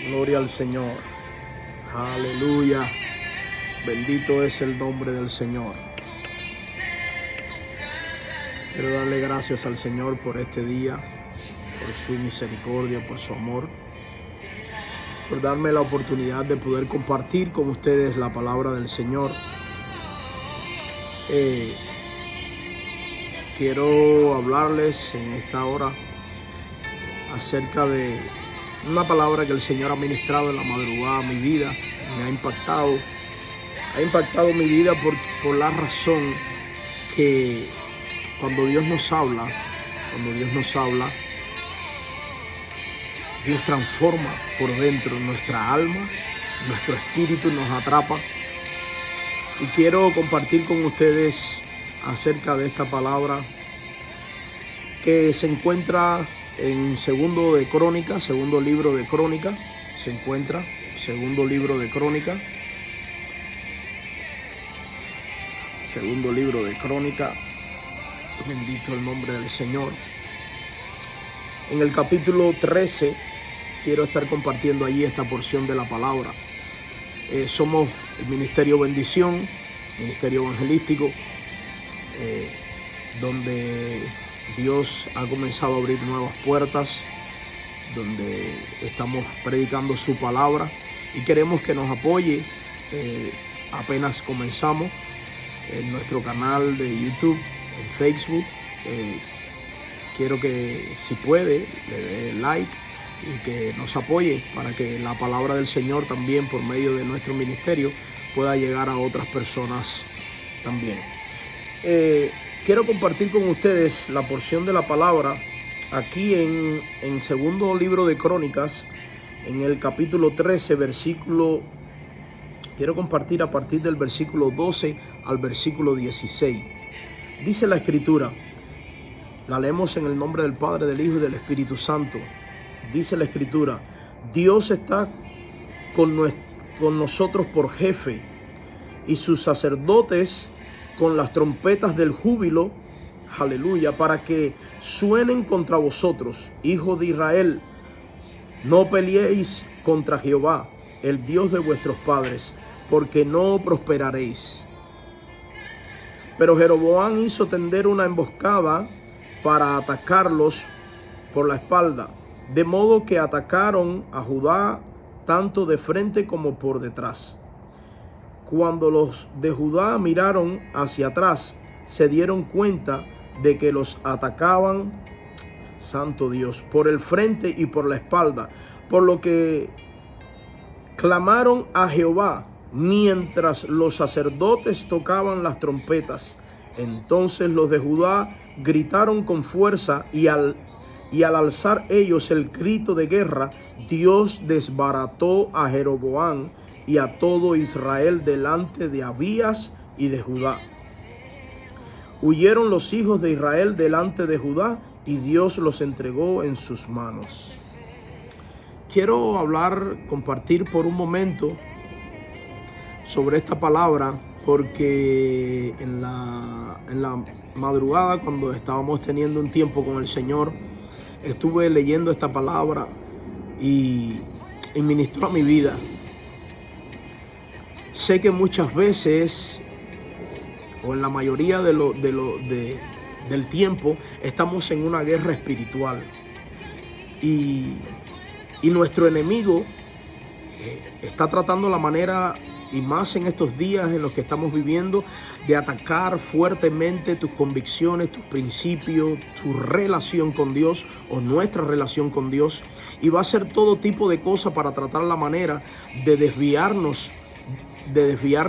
Gloria al Señor. Aleluya. Bendito es el nombre del Señor. Quiero darle gracias al Señor por este día, por su misericordia, por su amor, por darme la oportunidad de poder compartir con ustedes la palabra del Señor. Quiero hablarles en esta hora acerca de una palabra que el Señor ha ministrado en la madrugada a mi vida. Me ha impactado mi vida por la razón que cuando Dios nos habla, Dios transforma por dentro nuestra alma, nuestro espíritu, nos atrapa. Y quiero compartir con ustedes acerca de esta palabra que se encuentra en segundo libro de Crónicas, bendito el nombre del Señor. En el capítulo 13 quiero estar compartiendo allí esta porción de la palabra. Somos el Ministerio Bendición, Ministerio Evangelístico, donde Dios ha comenzado a abrir nuevas puertas, donde estamos predicando su palabra y queremos que nos apoye. Apenas comenzamos en nuestro canal de YouTube, en Facebook. Quiero que, si puede, le dé like y que nos apoye para que la palabra del Señor también por medio de nuestro ministerio pueda llegar a otras personas también. Quiero compartir con ustedes la porción de la palabra aquí en segundo libro de Crónicas, en el capítulo 13, quiero compartir a partir del versículo 12 al versículo 16. Dice la Escritura, la leemos en el nombre del Padre, del Hijo y del Espíritu Santo. Dice la Escritura, Dios está con nosotros por jefe, y sus sacerdotes con las trompetas del júbilo, aleluya, para que suenen contra vosotros, hijos de Israel. No peleéis contra Jehová, el Dios de vuestros padres, porque no prosperaréis. Pero Jeroboam hizo tender una emboscada para atacarlos por la espalda, de modo que atacaron a Judá tanto de frente como por detrás. Cuando los de Judá miraron hacia atrás, se dieron cuenta de que los atacaban, santo Dios, por el frente y por la espalda, por lo que clamaron a Jehová mientras los sacerdotes tocaban las trompetas. Entonces los de Judá gritaron con fuerza y al alzar ellos el grito de guerra, Dios desbarató a Jeroboam y a todo Israel delante de Abías y de Judá. Huyeron los hijos de Israel delante de Judá y Dios los entregó en sus manos. Quiero compartir por un momento sobre esta palabra, porque en la madrugada, cuando estábamos teniendo un tiempo con el Señor, estuve leyendo esta palabra y ministró a mi vida. Sé que muchas veces, o en la mayoría del tiempo, estamos en una guerra espiritual. Y nuestro enemigo está tratando la manera, y más en estos días en los que estamos viviendo, de atacar fuertemente tus convicciones, tus principios, tu relación con Dios o nuestra relación con Dios. Y va a hacer todo tipo de cosas para tratar la manera de desviar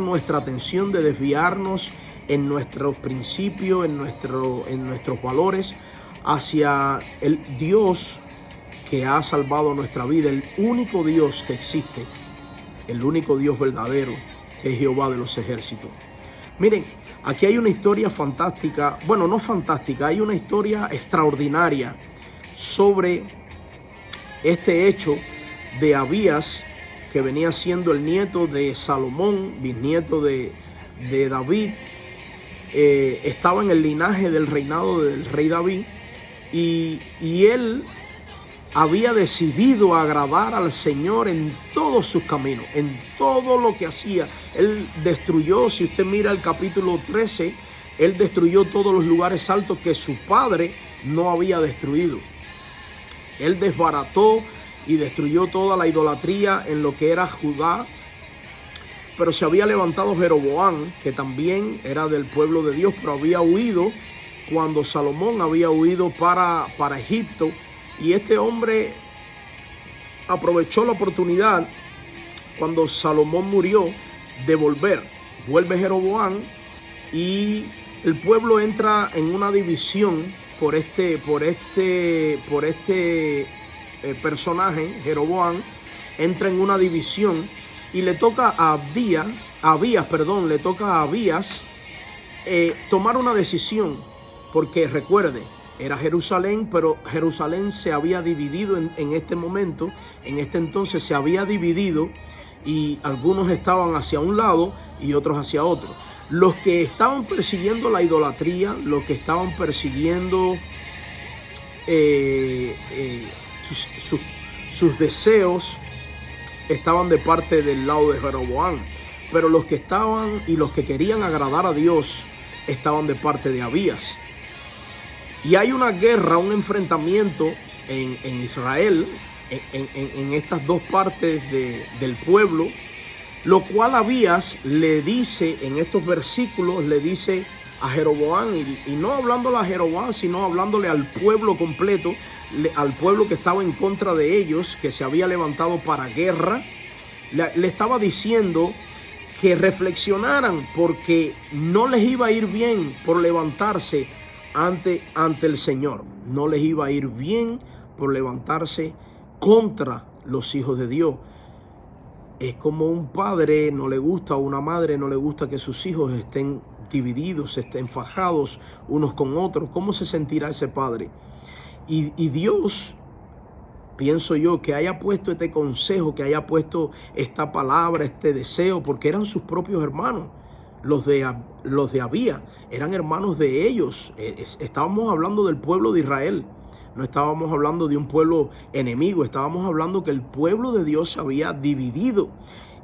nuestra atención, de desviarnos en nuestros principios, en nuestros valores, hacia el Dios que ha salvado nuestra vida, el único Dios que existe, el único Dios verdadero, que es Jehová de los ejércitos. Miren, aquí hay una historia fantástica, bueno, no fantástica, hay una historia extraordinaria sobre este hecho de Abías, que venía siendo el nieto de Salomón, bisnieto de David. Estaba en el linaje del reinado del rey David, y él había decidido agradar al Señor en todos sus caminos, en todo lo que hacía. Él destruyó, si usted mira el capítulo 13, él destruyó todos los lugares altos que su padre no había destruido. Él desbarató y destruyó toda la idolatría en lo que era Judá. Pero se había levantado Jeroboam, que también era del pueblo de Dios, pero había huido cuando Salomón había huido para Egipto. Y este hombre aprovechó la oportunidad cuando Salomón murió de volver. Vuelve Jeroboam y el pueblo entra en una división por este personaje. Jeroboam entra en una división y le toca a Abías tomar una decisión, porque recuerde, era Jerusalén, pero Jerusalén se había dividido en este momento, en este entonces se había dividido y algunos estaban hacia un lado y otros hacia otro. Los que estaban persiguiendo la idolatría, los que estaban persiguiendo sus deseos, estaban de parte del lado de Jeroboam, pero los que estaban y los que querían agradar a Dios estaban de parte de Abías. Y hay una guerra, un enfrentamiento en Israel, en estas dos partes del pueblo, lo cual Abías le dice en estos versículos, le dice a Jeroboam, y no hablándole a Jeroboam, sino hablándole al pueblo completo, al pueblo que estaba en contra de ellos, que se había levantado para guerra. Le estaba diciendo que reflexionaran, porque no les iba a ir bien por levantarse ante el Señor. No les iba a ir bien por levantarse contra los hijos de Dios. Es como un padre no le gusta, o una madre no le gusta que sus hijos estén divididos, estén fajados unos con otros. ¿Cómo se sentirá ese padre? Y Dios, pienso yo, que haya puesto este consejo, que haya puesto esta palabra, este deseo, porque eran sus propios hermanos. Los de Abías eran hermanos de ellos. Estábamos hablando del pueblo de Israel. No estábamos hablando de un pueblo enemigo. Estábamos hablando que el pueblo de Dios se había dividido.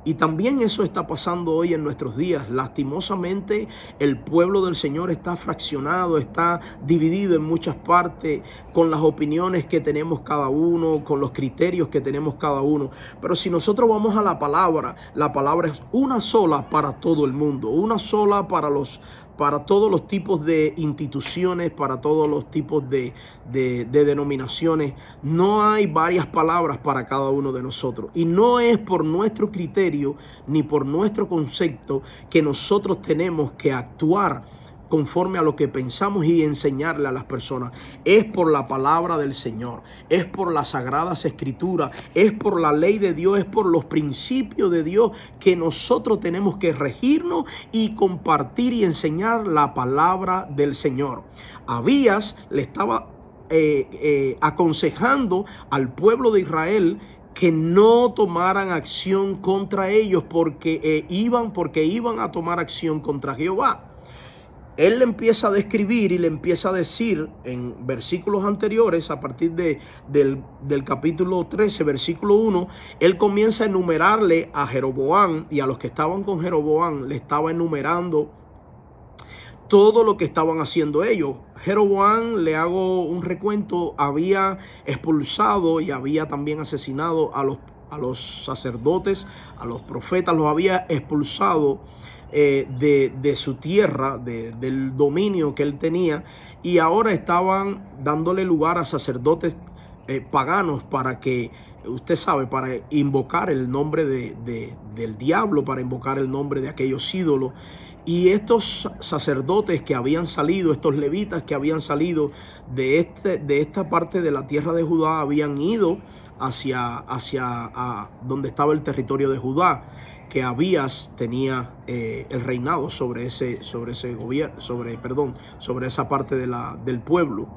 Y también eso está pasando hoy en nuestros días. Lastimosamente, el pueblo del Señor está fraccionado, está dividido en muchas partes, con las opiniones que tenemos cada uno, con los criterios que tenemos cada uno. Pero si nosotros vamos a la palabra es una sola para todo el mundo, una sola para todos los tipos de instituciones, para todos los tipos de denominaciones. No hay varias palabras para cada uno de nosotros. Y no es por nuestro criterio ni por nuestro concepto que nosotros tenemos que actuar conforme a lo que pensamos y enseñarle a las personas. Es por la palabra del Señor, es por las sagradas escrituras, es por la ley de Dios, es por los principios de Dios que nosotros tenemos que regirnos y compartir y enseñar la palabra del Señor. Abías le estaba aconsejando al pueblo de Israel que no tomaran acción contra ellos porque iban a tomar acción contra Jehová. Él le empieza a describir y le empieza a decir en versículos anteriores, a partir del capítulo 13, versículo 1, él comienza a enumerarle a Jeroboam y a los que estaban con Jeroboam, le estaba enumerando todo lo que estaban haciendo ellos. Jeroboam, le hago un recuento, había expulsado y había también asesinado a los sacerdotes, a los profetas, los había expulsado de su tierra, del dominio que él tenía, y ahora estaban dándole lugar a sacerdotes paganos para que, usted sabe, para invocar el nombre del diablo, para invocar el nombre de aquellos ídolos. Y estos sacerdotes que habían salido, estos levitas que habían salido de esta parte de la tierra de Judá, habían ido hacia donde estaba el territorio de Judá, que Abías tenía el reinado sobre ese gobierno, sobre esa parte del pueblo.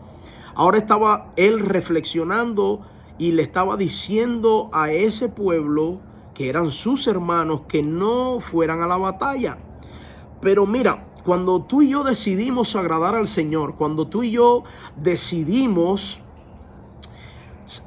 Ahora estaba él reflexionando y le estaba diciendo a ese pueblo, que eran sus hermanos, que no fueran a la batalla. Pero mira, cuando tú y yo decidimos agradar al Señor, cuando tú y yo decidimos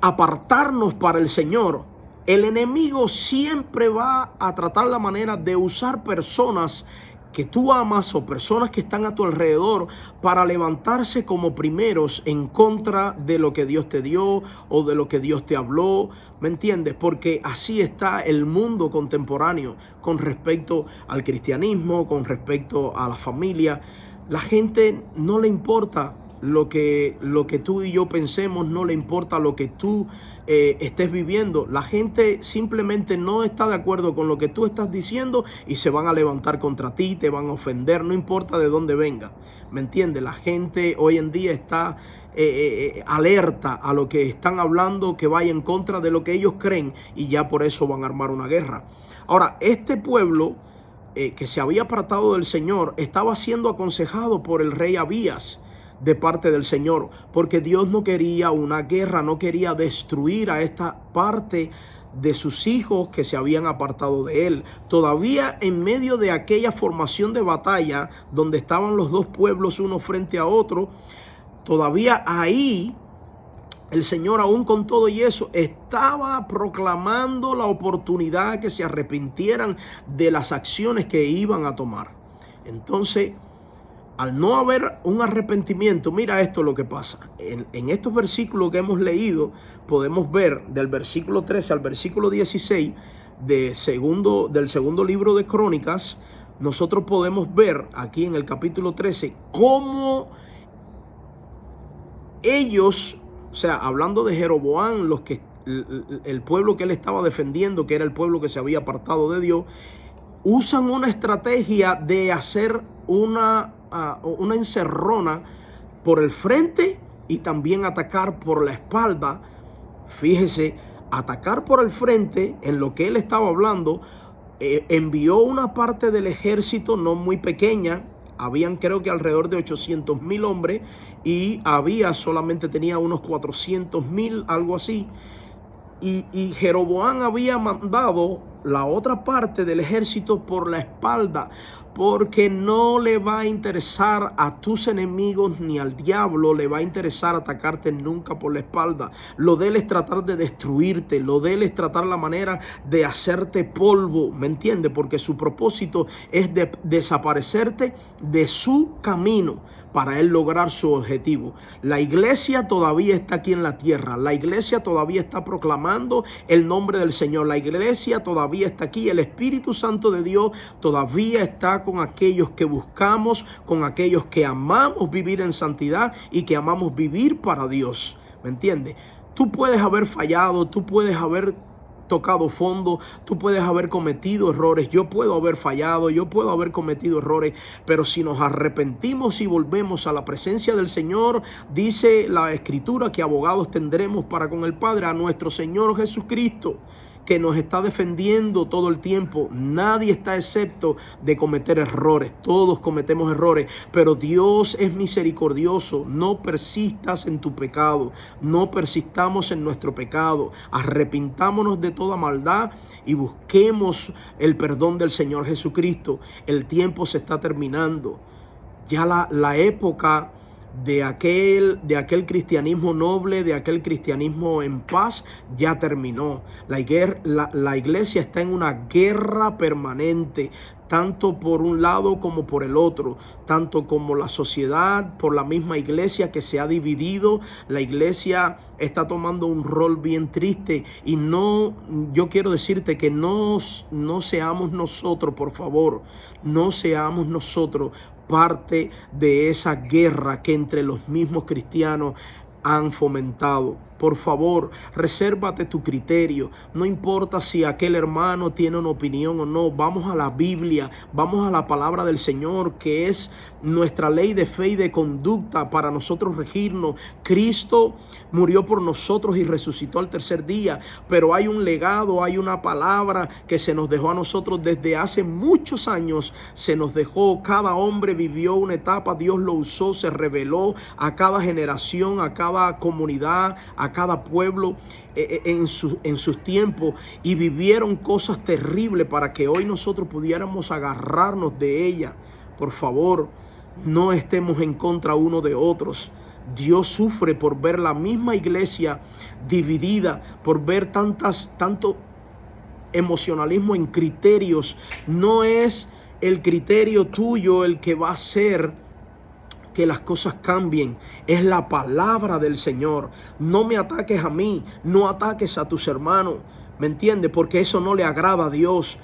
apartarnos para el Señor, el enemigo siempre va a tratar la manera de usar personas que tú amas o personas que están a tu alrededor para levantarse como primeros en contra de lo que Dios te dio o de lo que Dios te habló, ¿me entiendes? Porque así está el mundo contemporáneo con respecto al cristianismo, con respecto a la familia. La gente no le importa lo que tú y yo pensemos, no le importa lo que tú estés viviendo. La gente simplemente no está de acuerdo con lo que tú estás diciendo y se van a levantar contra ti, te van a ofender, no importa de dónde venga, ¿me entiendes? La gente hoy en día está alerta a lo que están hablando, que vaya en contra de lo que ellos creen, y ya por eso van a armar una guerra. Ahora, este pueblo que se había apartado del Señor estaba siendo aconsejado por el rey Abías de parte del Señor, porque Dios no quería una guerra, no quería destruir a esta parte de sus hijos que se habían apartado de él. Todavía en medio de aquella formación de batalla donde estaban los dos pueblos uno frente a otro, todavía ahí el Señor, aún con todo y eso, estaba proclamando la oportunidad que se arrepintieran de las acciones que iban a tomar. Entonces, al no haber un arrepentimiento, mira esto lo que pasa. En estos versículos que hemos leído, podemos ver del versículo 13 al versículo 16 del segundo libro de Crónicas. Nosotros podemos ver aquí en el capítulo 13 cómo ellos, o sea, hablando de Jeroboam, el pueblo que él estaba defendiendo, que era el pueblo que se había apartado de Dios, usan una estrategia de hacer una encerrona por el frente y también atacar por la espalda. Fíjese, atacar por el frente, en lo que él estaba hablando, envió una parte del ejército no muy pequeña. Habían, creo que alrededor de 800,000 hombres, y solamente tenía unos 400,000, algo así. Y Jeroboam había mandado la otra parte del ejército por la espalda, porque no le va a interesar a tus enemigos ni al diablo le va a interesar atacarte nunca por la espalda. Lo de él es tratar de destruirte, lo de él es tratar la manera de hacerte polvo, ¿me entiendes? Porque su propósito es de desaparecerte de su camino para él lograr su objetivo. La iglesia todavía está aquí en la tierra, la iglesia todavía está proclamando el nombre del Señor, la iglesia todavía está aquí, el Espíritu Santo de Dios todavía está con aquellos que buscamos, con aquellos que amamos vivir en santidad y que amamos vivir para Dios, ¿me entiendes? Tú puedes haber fallado, tú puedes haber tocado fondo, tú puedes haber cometido errores, yo puedo haber fallado, yo puedo haber cometido errores, pero si nos arrepentimos y volvemos a la presencia del Señor, dice la Escritura que abogados tendremos para con el Padre, a nuestro Señor Jesucristo, que nos está defendiendo todo el tiempo. Nadie está excepto de cometer errores, todos cometemos errores, pero Dios es misericordioso. No persistas en tu pecado, no persistamos en nuestro pecado, arrepintámonos de toda maldad y busquemos el perdón del Señor Jesucristo. El tiempo se está terminando, ya la época de aquel cristianismo noble, de aquel cristianismo en paz, ya terminó. La iglesia está en una guerra permanente, tanto por un lado como por el otro, tanto como la sociedad, por la misma iglesia que se ha dividido. La iglesia está tomando un rol bien triste y yo quiero decirte que no seamos nosotros, por favor, no seamos nosotros parte de esa guerra que entre los mismos cristianos han fomentado. Por favor, resérvate tu criterio. No importa si aquel hermano tiene una opinión o no. Vamos a la Biblia, vamos a la palabra del Señor, que es nuestra ley de fe y de conducta para nosotros regirnos. Cristo murió por nosotros y resucitó al tercer día, pero hay un legado, hay una palabra que se nos dejó a nosotros desde hace muchos años. Se nos dejó, cada hombre vivió una etapa, Dios lo usó, se reveló a cada generación, a cada comunidad, a cada pueblo en sus tiempos, y vivieron cosas terribles para que hoy nosotros pudiéramos agarrarnos de ella. Por favor, no estemos en contra uno de otros. Dios sufre por ver la misma iglesia dividida, por ver tanto emocionalismo en criterios. No es el criterio tuyo el que va a hacer que las cosas cambien, es la palabra del Señor. No me ataques a mí, no ataques a tus hermanos, ¿me entiendes? Porque eso no le agrada a Dios.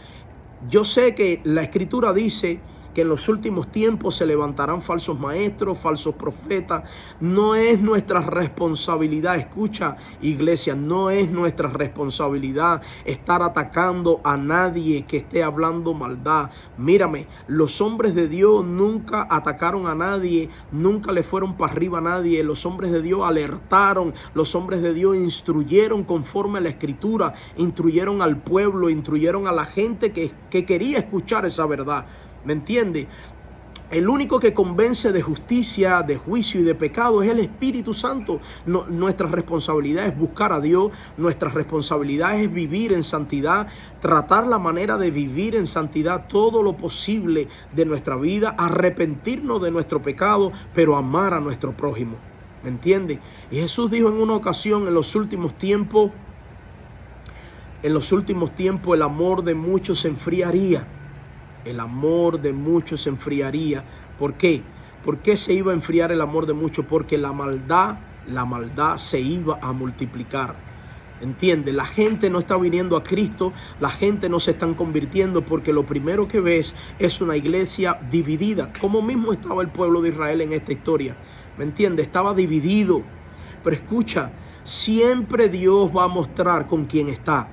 Yo sé que la Escritura dice que en los últimos tiempos se levantarán falsos maestros, falsos profetas. No es nuestra responsabilidad, escucha iglesia, no es nuestra responsabilidad estar atacando a nadie que esté hablando maldad. Mírame, los hombres de Dios nunca atacaron a nadie, nunca le fueron para arriba a nadie. Los hombres de Dios alertaron, los hombres de Dios instruyeron conforme a la Escritura, instruyeron al pueblo, instruyeron a la gente que quería escuchar esa verdad. ¿Me entiende? El único que convence de justicia, de juicio y de pecado es el Espíritu Santo. Nuestra responsabilidad es buscar a Dios. Nuestra responsabilidad es vivir en santidad, tratar la manera de vivir en santidad todo lo posible de nuestra vida, arrepentirnos de nuestro pecado, pero amar a nuestro prójimo. ¿Me entiende? Y Jesús dijo en una ocasión, en los últimos tiempos el amor de muchos se enfriaría. El amor de muchos se enfriaría. ¿Por qué? ¿Por qué se iba a enfriar el amor de muchos? Porque la maldad se iba a multiplicar. ¿Entiendes? La gente no está viniendo a Cristo, la gente no se están convirtiendo porque lo primero que ves es una iglesia dividida, como mismo estaba el pueblo de Israel en esta historia. ¿Me entiendes? Estaba dividido. Pero escucha, siempre Dios va a mostrar con quién está.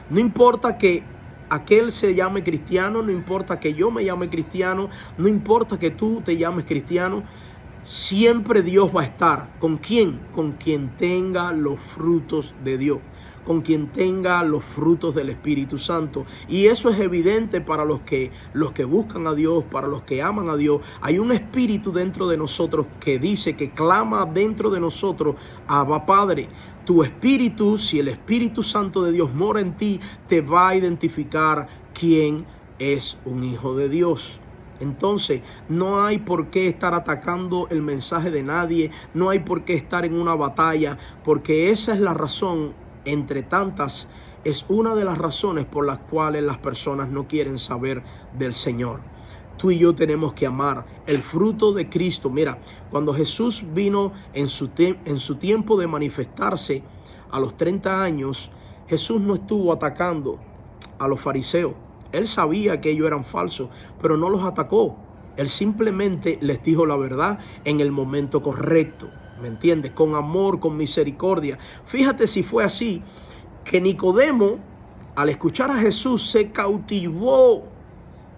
No importa que aquel se llame cristiano, no importa que yo me llame cristiano, no importa que tú te llames cristiano, siempre Dios va a estar. ¿Con quién? Con quien tenga los frutos de Dios, con quien tenga los frutos del Espíritu Santo. Y eso es evidente para los que buscan a Dios, para los que aman a Dios. Hay un espíritu dentro de nosotros que dice, que clama dentro de nosotros, Abba Padre. Tu espíritu, si el Espíritu Santo de Dios mora en ti, te va a identificar quién es un hijo de Dios. Entonces, no hay por qué estar atacando el mensaje de nadie, no hay por qué estar en una batalla, porque esa es la razón, entre tantas, es una de las razones por las cuales las personas no quieren saber del Señor. Tú y yo tenemos que amar el fruto de Cristo. Mira, cuando Jesús vino en su tiempo de manifestarse a los 30 años, Jesús no estuvo atacando a los fariseos. Él sabía que ellos eran falsos, pero no los atacó. Él simplemente les dijo la verdad en el momento correcto. ¿Me entiendes? Con amor, con misericordia. Fíjate si fue así, que Nicodemo, al escuchar a Jesús, se cautivó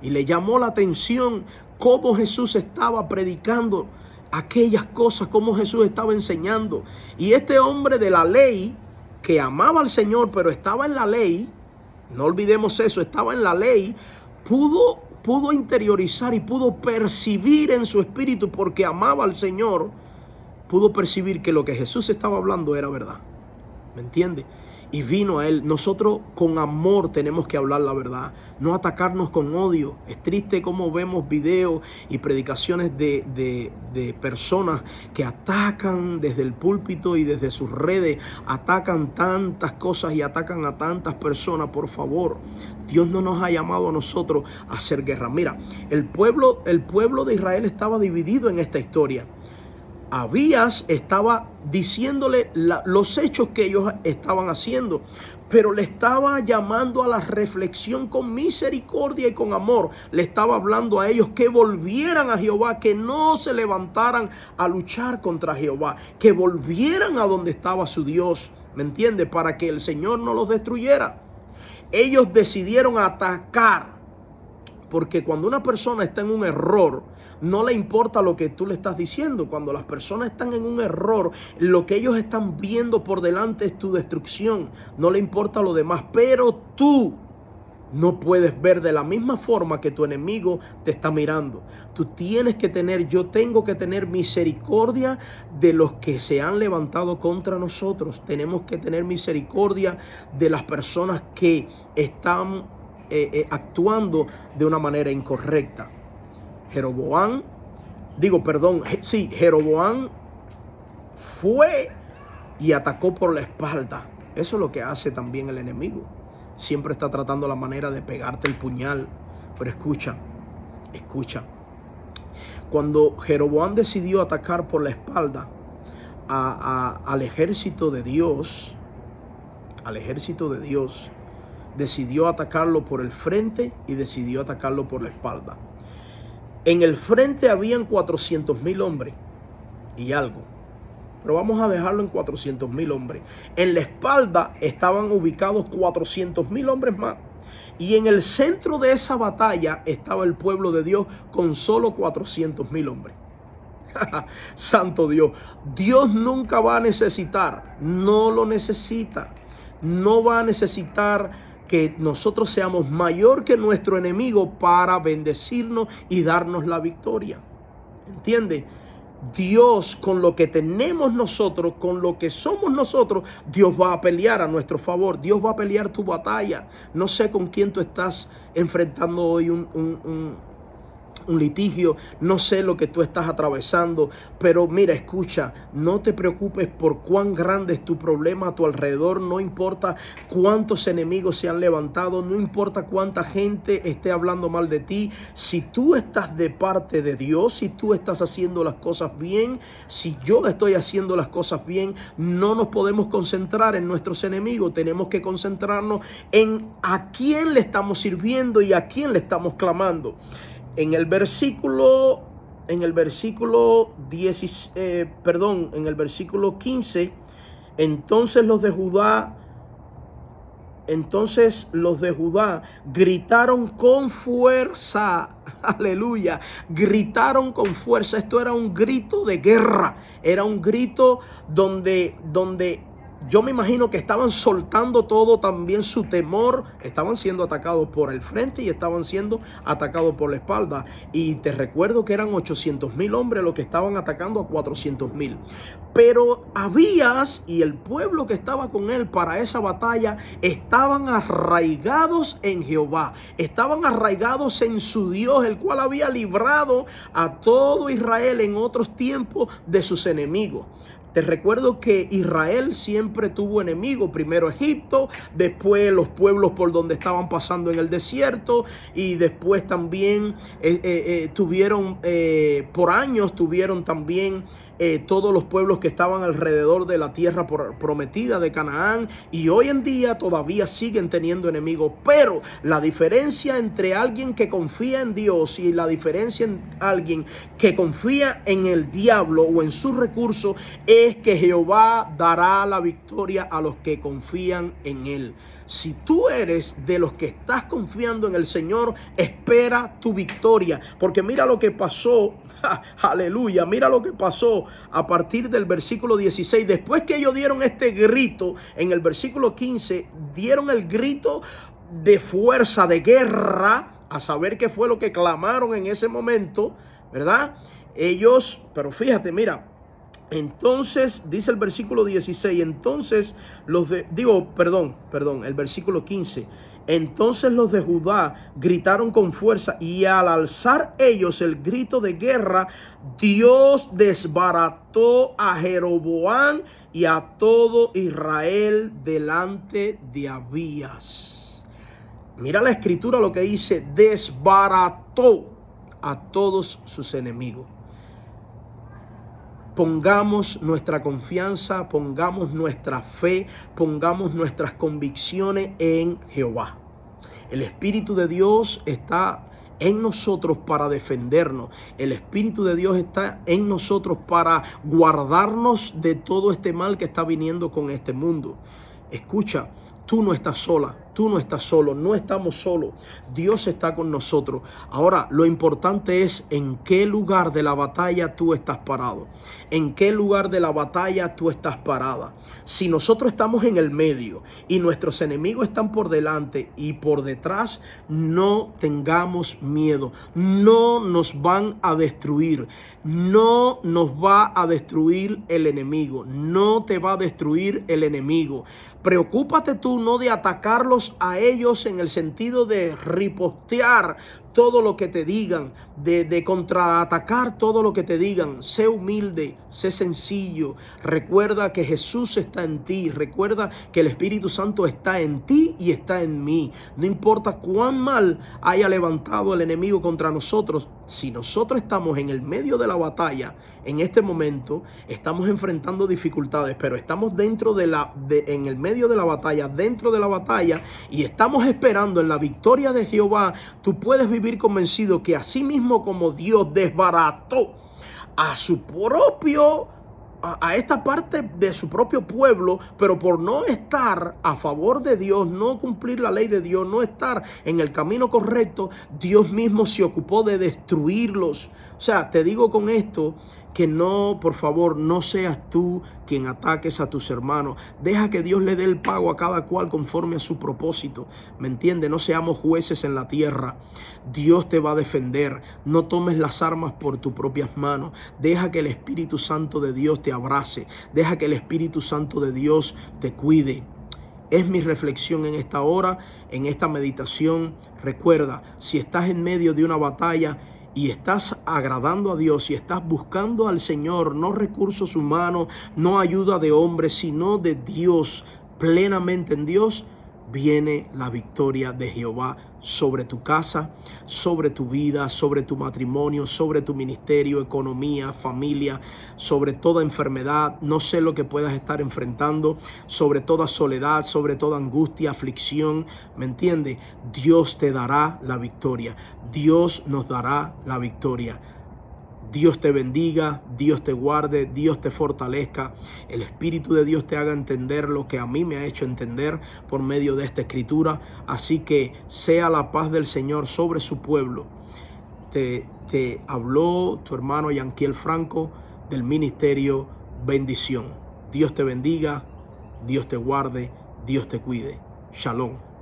y le llamó la atención cómo Jesús estaba predicando aquellas cosas, cómo Jesús estaba enseñando. Y este hombre de la ley, que amaba al Señor, pero estaba en la ley, no olvidemos eso, estaba en la ley, pudo interiorizar y pudo percibir en su espíritu, porque amaba al Señor, pudo percibir que lo que Jesús estaba hablando era verdad. ¿Me entiende? Y vino a él. Nosotros con amor tenemos que hablar la verdad, no atacarnos con odio. Es triste cómo vemos videos y predicaciones de personas que atacan desde el púlpito y desde sus redes, atacan tantas cosas y atacan a tantas personas. Por favor, Dios no nos ha llamado a nosotros a hacer guerra. Mira, el pueblo de Israel estaba dividido en esta historia. Abías estaba diciéndole los hechos que ellos estaban haciendo, pero le estaba llamando a la reflexión con misericordia y con amor. Le estaba hablando a ellos que volvieran a Jehová, que no se levantaran a luchar contra Jehová, que volvieran a donde estaba su Dios, ¿me entiende? Para que el Señor no los destruyera. Ellos decidieron atacar. Porque cuando una persona está en un error, no le importa lo que tú le estás diciendo. Cuando las personas están en un error, lo que ellos están viendo por delante es tu destrucción. No le importa lo demás, pero tú no puedes ver de la misma forma que tu enemigo te está mirando. Yo tengo que tener misericordia de los que se han levantado contra nosotros. Tenemos que tener misericordia de las personas que están actuando de una manera incorrecta. Jeroboam fue y atacó por la espalda. Eso es lo que hace también el enemigo. Siempre está tratando la manera de pegarte el puñal. Pero escucha. Cuando Jeroboam decidió atacar por la espalda al ejército de Dios, decidió atacarlo por el frente y decidió atacarlo por la espalda. En el frente habían 400,000 hombres y algo, pero vamos a dejarlo en 400,000 hombres. En la espalda estaban ubicados 400,000 hombres más. Y en el centro de esa batalla estaba el pueblo de Dios con solo 400,000 hombres. Santo Dios. Dios nunca va a necesitar, no lo necesita. No va a necesitar que nosotros seamos mayor que nuestro enemigo para bendecirnos y darnos la victoria. ¿Entiende? Dios, con lo que tenemos nosotros, con lo que somos nosotros, Dios va a pelear a nuestro favor. Dios va a pelear tu batalla. No sé con quién tú estás enfrentando hoy un litigio, no sé lo que tú estás atravesando, pero mira, escucha, no te preocupes por cuán grande es tu problema a tu alrededor, no importa cuántos enemigos se han levantado, no importa cuánta gente esté hablando mal de ti. Si tú estás de parte de Dios, si tú estás haciendo las cosas bien, si yo estoy haciendo las cosas bien, no nos podemos concentrar en nuestros enemigos, tenemos que concentrarnos en a quién le estamos sirviendo y a quién le estamos clamando. En el versículo 15, entonces los de Judá gritaron con fuerza. Aleluya, gritaron con fuerza. Esto era un grito de guerra, era un grito donde yo me imagino que estaban soltando todo, también su temor. Estaban siendo atacados por el frente y estaban siendo atacados por la espalda. Y te recuerdo que eran 800,000 hombres los que estaban atacando a 400,000. Pero Abías y el pueblo que estaba con él para esa batalla estaban arraigados en Jehová. Estaban arraigados en su Dios, el cual había librado a todo Israel en otros tiempos de sus enemigos. Te recuerdo que Israel siempre tuvo enemigos, primero Egipto, después los pueblos por donde estaban pasando en el desierto, y después también tuvieron, por años tuvieron también todos los pueblos que estaban alrededor de la tierra prometida de Canaán, y hoy en día todavía siguen teniendo enemigos. Pero la diferencia entre alguien que confía en Dios y la diferencia en alguien que confía en el diablo o en sus recursos es que Jehová dará la victoria a los que confían en él. Si tú eres de los que estás confiando en el Señor, espera tu victoria, porque mira lo que pasó. Aleluya, mira lo que pasó a partir del versículo 16. Después que ellos dieron este grito, en el versículo 15 dieron el grito de fuerza, de guerra, a saber qué fue lo que clamaron en ese momento, ¿verdad? Ellos, pero fíjate, mira, entonces dice el versículo 16, entonces el versículo 15. Entonces los de Judá gritaron con fuerza, y al alzar ellos el grito de guerra, Dios desbarató a Jeroboam y a todo Israel delante de Abías. Mira la escritura lo que dice: desbarató a todos sus enemigos. Pongamos nuestra confianza, pongamos nuestra fe, pongamos nuestras convicciones en Jehová. El Espíritu de Dios está en nosotros para defendernos. El Espíritu de Dios está en nosotros para guardarnos de todo este mal que está viniendo con este mundo. Escucha, tú no estás sola, tú no estás solo, no estamos solos. Dios está con nosotros. Ahora, lo importante es en qué lugar de la batalla tú estás parado. En qué lugar de la batalla tú estás parada. Si nosotros estamos en el medio y nuestros enemigos están por delante y por detrás, no tengamos miedo. No nos van a destruir. No nos va a destruir el enemigo. No te va a destruir el enemigo. Preocúpate tú no de atacarlos a ellos en el sentido de ripostear todo lo que te digan, de contraatacar todo lo que te digan. Sé humilde, sé sencillo. Recuerda que Jesús está en ti. Recuerda que el Espíritu Santo está en ti y está en mí. No importa cuán mal haya levantado el enemigo contra nosotros, si nosotros estamos en el medio de la batalla, en este momento estamos enfrentando dificultades, pero estamos en el medio de la batalla, dentro de la batalla, y estamos esperando en la victoria de Jehová. Tú puedes vivir convencido que así mismo como Dios desbarató a su propio, a esta parte de su propio pueblo, pero por no estar a favor de Dios, no cumplir la ley de Dios, no estar en el camino correcto, Dios mismo se ocupó de destruirlos. O sea, te digo con esto que no, por favor, no seas tú quien ataques a tus hermanos. Deja que Dios le dé el pago a cada cual conforme a su propósito. ¿Me entiendes? No seamos jueces en la tierra. Dios te va a defender. No tomes las armas por tus propias manos. Deja que el Espíritu Santo de Dios te abrace. Deja que el Espíritu Santo de Dios te cuide. Es mi reflexión en esta hora, en esta meditación. Recuerda, si estás en medio de una batalla y estás agradando a Dios y estás buscando al Señor, no recursos humanos, no ayuda de hombres, sino de Dios, plenamente en Dios, viene la victoria de Jehová sobre tu casa, sobre tu vida, sobre tu matrimonio, sobre tu ministerio, economía, familia, sobre toda enfermedad. No sé lo que puedas estar enfrentando, sobre toda soledad, sobre toda angustia, aflicción. ¿Me entiendes? Dios te dará la victoria. Dios nos dará la victoria. Dios te bendiga, Dios te guarde, Dios te fortalezca. El Espíritu de Dios te haga entender lo que a mí me ha hecho entender por medio de esta escritura. Así que sea la paz del Señor sobre su pueblo. Te habló tu hermano Yanquiel Franco del ministerio Bendición. Dios te bendiga, Dios te guarde, Dios te cuide. Shalom.